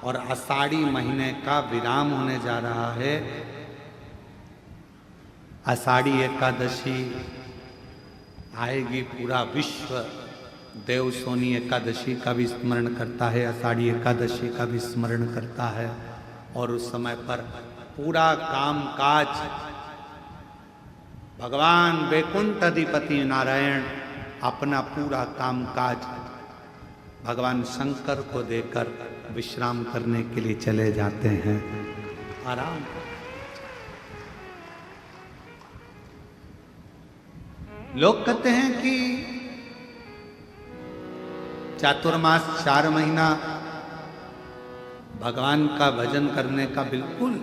और आषाढ़ी महीने का विराम होने जा रहा है। आषाढ़ी एकादशी आएगी, पूरा विश्व देवसोनी एकादशी का भी स्मरण करता है, आषाढ़ी एकादशी का भी स्मरण करता है, और उस समय पर पूरा काम काज भगवान वैकुंठ अधिपति नारायण अपना पूरा काम काज भगवान शंकर को देकर विश्राम करने के लिए चले जाते हैं। आराम। लोग कहते हैं कि चातुर्मास 4 महीना भगवान का भजन करने का बिल्कुल,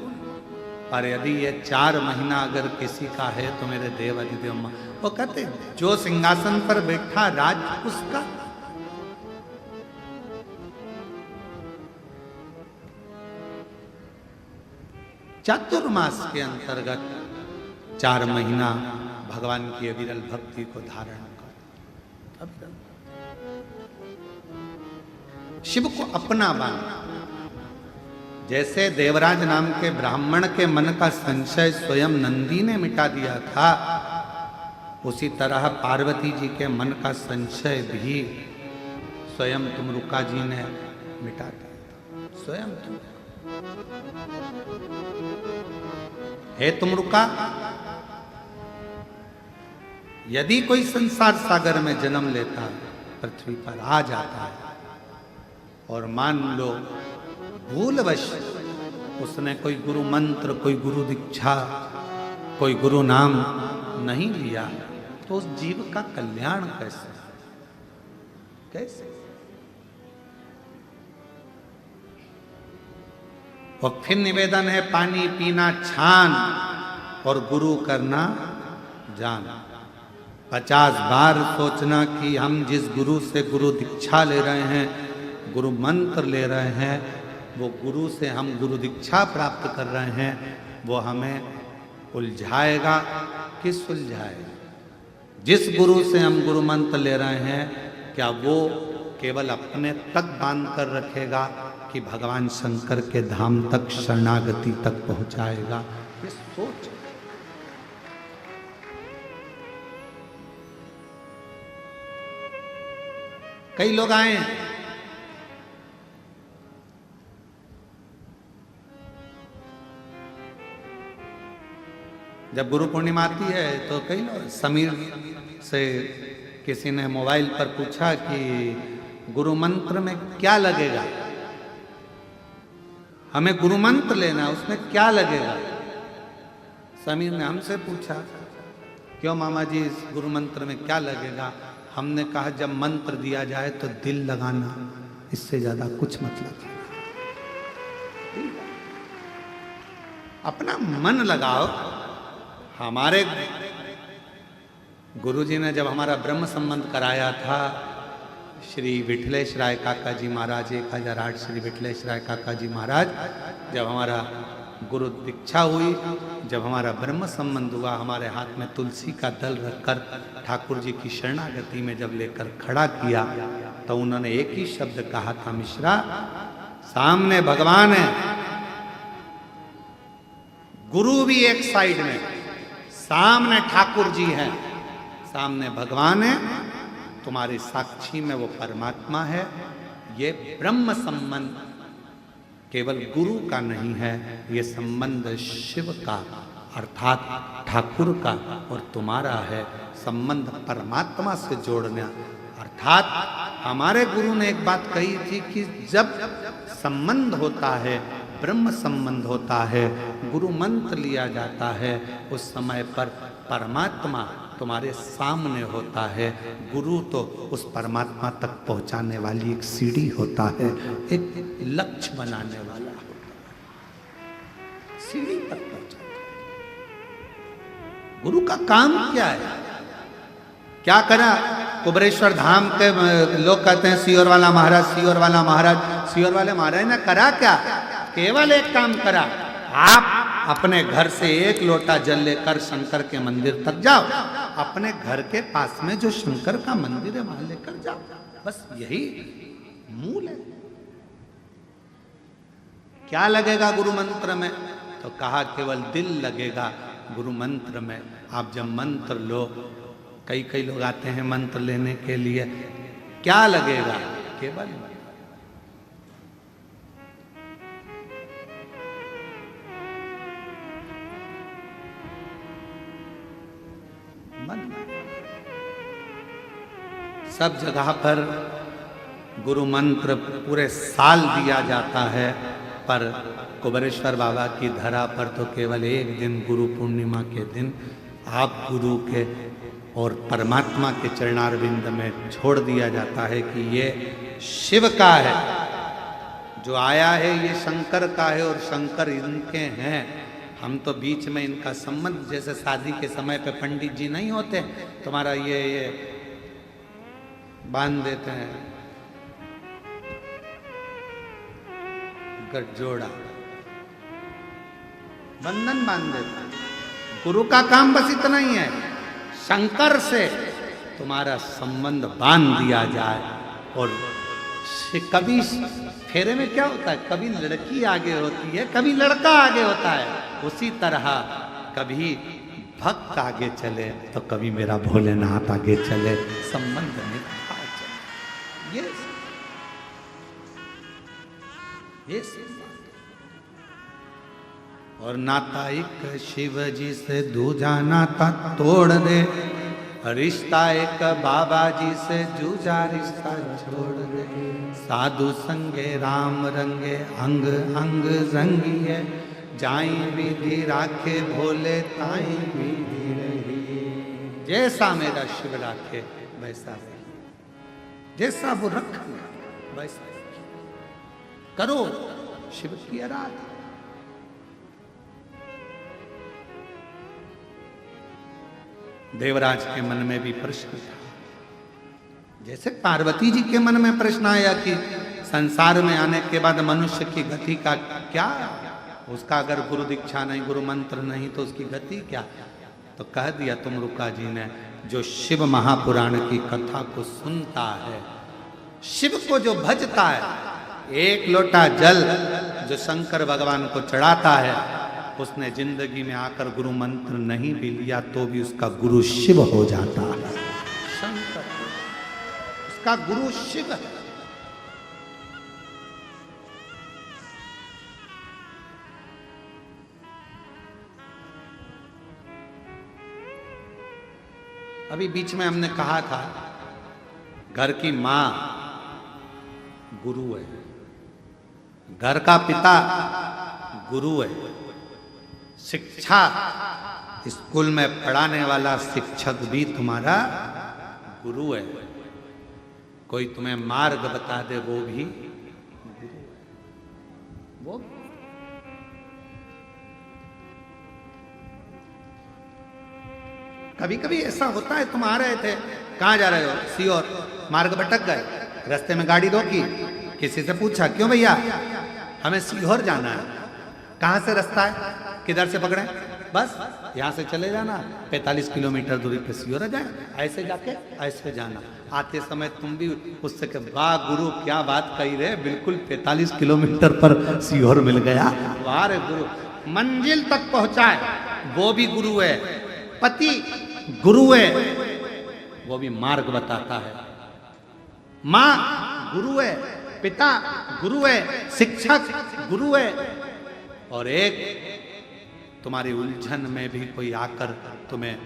पर यदि ये 4 महीना अगर किसी का है तो मेरे देव अधिदेव, वो कहते जो सिंहासन पर बैठा राज उसका, चातुर्मास के अंतर्गत 4 महीना भगवान की अविरल भक्ति को धारण कर शिव को अपना माना। जैसे देवराज नाम के ब्राह्मण के मन का संशय स्वयं नंदी ने मिटा दिया था, उसी तरह पार्वती जी के मन का संशय भी स्वयं तुमरुका जी ने मिटा दिया। स्वयं तुम हे तुमरुका, यदि कोई संसार सागर में जन्म लेता है, पृथ्वी पर आ जाता है, और मान लो भूलवश उसने कोई गुरु मंत्र, कोई गुरु दीक्षा, कोई गुरु नाम नहीं लिया, तो उस जीव का कल्याण कैसे? कैसे? और फिर निवेदन है, पानी पीना छान और गुरु करना जान। 50 बार सोचना कि हम जिस गुरु से गुरु दीक्षा ले रहे हैं, गुरु मंत्र ले रहे हैं, वो गुरु से हम गुरु दीक्षा प्राप्त कर रहे हैं, वो हमें उलझाएगा कि सुलझाएगा। जिस गुरु से हम गुरु मंत्र ले रहे हैं, क्या वो केवल अपने तक बांध कर रखेगा कि भगवान शंकर के धाम तक शरणागति तक पहुंचाएगा? ये सोच। कई लोग आए हैं, जब गुरु पूर्णिमा आती है तो कई लोग, समीर से किसी ने मोबाइल पर पूछा कि गुरु मंत्र में क्या लगेगा, हमें गुरु मंत्र लेना है, उसमें क्या लगेगा? समीर ने हमसे पूछा, क्यों मामा जी इस गुरु मंत्र में क्या लगेगा? हमने कहा जब मंत्र दिया जाए तो दिल लगाना, इससे ज्यादा कुछ मतलब नहीं। अपना मन लगाओ। हमारे गुरुजी ने जब हमारा ब्रह्म संबंध कराया था, श्री विठलेश राय काका जी महाराज, 1008 श्री विठलेश राय काका जी महाराज, जब हमारा गुरु दीक्षा हुई, जब हमारा ब्रह्म संबंध हुआ, हमारे हाथ में तुलसी का दल रखकर ठाकुर जी की शरणागति में जब लेकर खड़ा किया, तो उन्होंने एक ही शब्द कहा था, मिश्रा सामने भगवान है, गुरु भी एक साइड में, सामने ठाकुर जी हैं, सामने भगवान है, तुम्हारे साक्षी में वो परमात्मा है। ये ब्रह्म संबंध केवल गुरु का नहीं है, ये संबंध शिव का अर्थात ठाकुर का और तुम्हारा है। संबंध परमात्मा से जोड़ना, अर्थात हमारे गुरु ने एक बात कही थी कि जब संबंध होता है, ब्रह्म संबंध होता है, गुरु मंत्र लिया जाता है, उस समय पर परमात्मा तुम्हारे सामने होता है। गुरु तो उस परमात्मा तक पहुंचाने वाली एक सीढ़ी होता है, एक लक्ष्य बनाने वाला होता है, सीढ़ी तक पहुंचाता है। गुरु का काम क्या है? क्या करा? कुबरेश्वर धाम के लोग कहते हैं सियोर वाला महाराज, सियोर वाला महाराज, सियोर वाले महाराज ने करा क्या? केवल एक काम करा, आप अपने घर से एक लोटा जल लेकर शंकर के मंदिर तक जाओ, अपने घर के पास में जो शंकर का मंदिर है वहां लेकर जाओ, बस यही मूल है। क्या लगेगा गुरु मंत्र में? तो कहा केवल दिल लगेगा गुरु मंत्र में। आप जब मंत्र लो, कई लोग आते हैं मंत्र लेने के लिए, क्या लगेगा? केवल मन। सब जगह पर गुरु मंत्र पूरे साल दिया जाता है, पर कुबरेश्वर बाबा की धरा पर तो केवल एक दिन गुरु पूर्णिमा के दिन आप गुरु के और परमात्मा के चरणारविंद में छोड़ दिया जाता है कि ये शिव का है, जो आया है ये शंकर का है और शंकर इनके हैं। हम तो बीच में इनका संबंध, जैसे शादी के समय पे पंडित जी नहीं होते, तुम्हारा ये बांध देते हैं गठजोड़ा, बंधन बांध देते हैं। गुरु का काम बस इतना ही है, शंकर से तुम्हारा संबंध बांध दिया जाए। और कभी फेरे में क्या होता है, कभी लड़की आगे होती है, कभी लड़का आगे होता है, उसी तरह कभी भक्त आगे चले तो कभी मेरा भोलेनाथ आगे चले, संबंध निभा चले। ये और नाता एक शिव जी से दूजा नाता तोड़ दे, रिश्ता एक बाबा जी से जूझा रिश्ता छोड़ दे। साधु संगे राम रंगे अंग अंग रंगिए, जाई विधि राखे भोले ताई विधि रही। जैसा मेरा शिव राखे वैसा रही, जैसा वो रख वैसा करो शिव की आराधना। देवराज के मन में भी प्रश्न था, जैसे पार्वती जी के मन में प्रश्न आया कि संसार में आने के बाद मनुष्य की गति का क्या, उसका अगर गुरु दीक्षा नहीं, गुरु मंत्र नहीं तो उसकी गति क्या। तो कह दिया तुमरुका जी ने, जो शिव महापुराण की कथा को सुनता है, शिव को जो भजता है, एक लोटा जल जो शंकर भगवान को चढ़ाता है, उसने जिंदगी में आकर गुरु मंत्र नहीं भी लिया तो भी उसका गुरु शिव हो जाता है। शंकर उसका गुरु शिव है। अभी बीच में हमने कहा था घर की मां गुरु है, घर का पिता गुरु है, शिक्षा स्कूल में पढ़ाने वाला शिक्षक भी तुम्हारा गुरु है, कोई तुम्हें मार्ग बता दे वो भी गुरु है। वो कभी कभी ऐसा होता है, तुम आ रहे थे, कहाँ जा रहे हो, सीहोर, मार्ग भटक गए, रास्ते में गाड़ी रोकी, किसी से पूछा क्यों भैया, हमें सीहोर जाना है, कहाँ से रास्ता है, किधर से पकड़े, बस यहाँ से चले जाना, 45 किलोमीटर दूरी पे सीहोर आ जाए, ऐसे जाके ऐसे जाना। आते समय तुम भी उससे कह, वाह गुरु क्या बात कही रहे, बिल्कुल 45 किलोमीटर पर सीहोर मिल गया, वाह रे गुरु, मंजिल तक पहुंचाए वो भी गुरु है, पति गुरु है, वो भी मार्ग बताता है, मां गुरु है, पिता गुरु है, शिक्षक गुरु है, और एक तुम्हारी उलझन में भी कोई आकर तुम्हें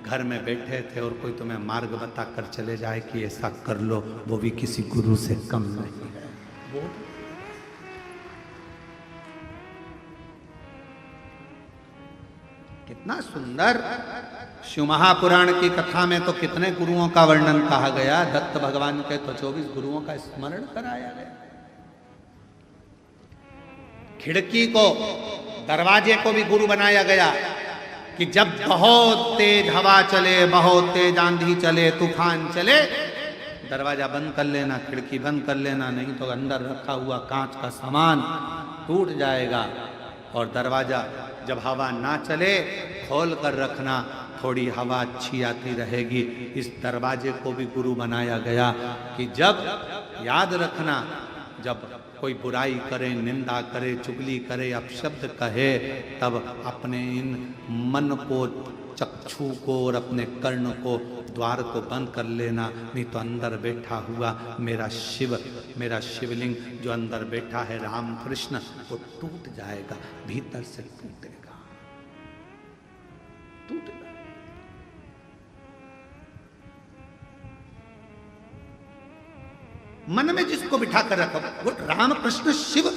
घर में बैठे थे और कोई तुम्हें मार्ग बताकर चले जाए कि ऐसा कर लो, वो भी किसी गुरु से कम नहीं है। वो कितना सुंदर शिव महापुराण की कथा में तो कितने गुरुओं का वर्णन कहा गया, दत्त भगवान के तो 24 गुरुओं का स्मरण कराया गया। खिड़की को, दरवाजे को भी गुरु बनाया गया कि जब बहुत तेज हवा चले, बहुत तेज आंधी चले, तूफान चले, दरवाजा बंद कर लेना, खिड़की बंद कर लेना, नहीं तो अंदर रखा हुआ कांच का सामान टूट जाएगा। और दरवाजा जब हवा ना चले खोल कर रखना, थोड़ी हवा अच्छी आती रहेगी। इस दरवाजे को भी गुरु बनाया गया कि जब, याद रखना, जब कोई बुराई करे, निंदा करे, चुगली करे, अपशब्द कहे, तब अपने इन मन को, चक्षु को और अपने कर्ण को, द्वार को बंद कर लेना, नहीं तो अंदर बैठा हुआ मेरा शिव, मेरा शिवलिंग जो अंदर बैठा है राम कृष्ण, वो टूट जाएगा, भीतर से टूटेगा, टूटेगा। मन में जिसको बिठा कर रखो, वो राम कृष्ण शिव,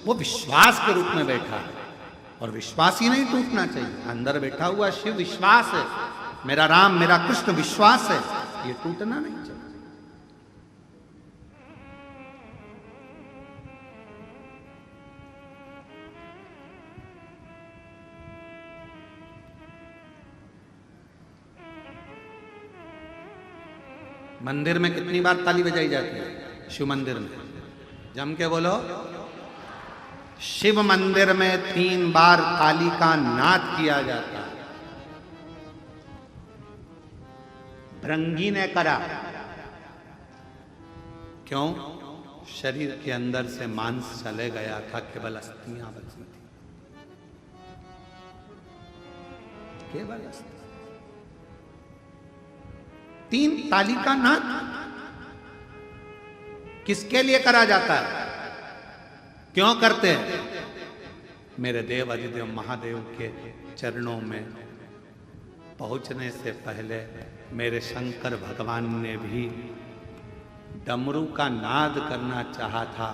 वो विश्वास के रूप में बैठा है, और विश्वास ही नहीं टूटना चाहिए। अंदर बैठा हुआ शिव विश्वास है, मेरा राम मेरा कृष्ण विश्वास है, ये टूटना नहीं चाहिए। मंदिर में कितनी बार ताली बजाई जाती है? शिव मंदिर में जम के बोलो, शिव मंदिर में 3 बार ताली का नाद किया जाता है। भृंगी ने करा, क्यों? शरीर के अंदर से मांस चले गया था, केवल अस्थियां बची थी, केवल अस्थियां। 3 ताली का नाद किसके लिए करा जाता है? क्यों करते हैं? मेरे देव अधिदेव महादेव के चरणों में पहुंचने से पहले मेरे शंकर भगवान ने भी डमरू का नाद करना चाहा था,